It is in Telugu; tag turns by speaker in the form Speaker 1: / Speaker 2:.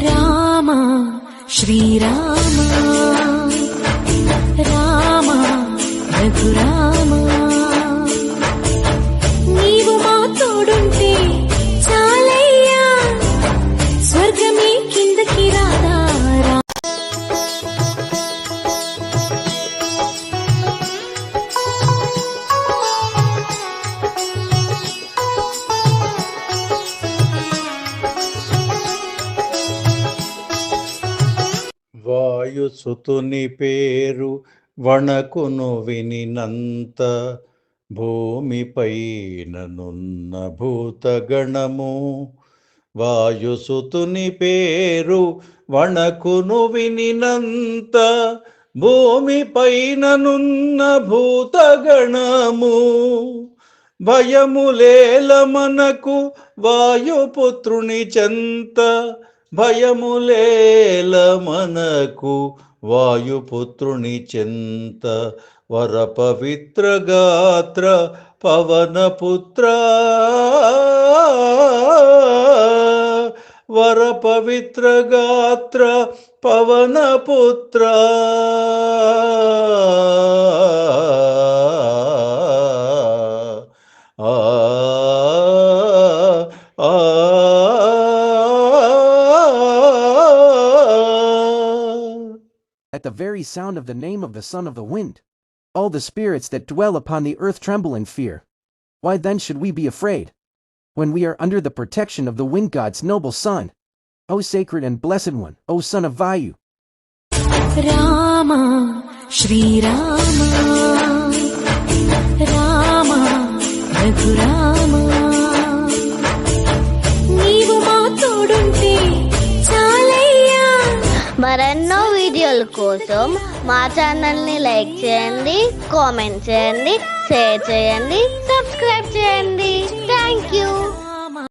Speaker 1: రామ శ్రీరామ రామ రఘురామ నీవు మా తోడుంటే చాలయ్యా స్వర్గమే కిందకి రాదా.
Speaker 2: వాయుసుతుని పేరు వణకును వినినంత భూమిపైననున్న భూతగణము. వాయుసుతుని పేరు వణకును వినినంత భూమిపైననున్న భూతగణము. భయములేల మనకు వాయుపుత్రుని చెంత, భయములేల మనకు వాయుపుత్రుని చెంత. వర పవిత్ర గాత్ర పవనపుత్ర, వర పవిత్ర గాత్ర Pawanputra.
Speaker 3: At the very sound of the name of the Son of the Wind, all the spirits that dwell upon the earth tremble in fear. Why then should we be afraid, when we are under the protection of the wind god's noble son? O sacred and blessed one, O son of Vayu!
Speaker 1: Rama Shri Rama Rama Raghurama నీవు మా తోడుంటే చాలయ్యా.
Speaker 4: మరెన్నో వీడియోల కోసం మా ఛానల్ని లైక్ చేయండి, కామెంట్ చేయండి, షేర్ చేయండి, సబ్స్క్రైబ్ చేయండి.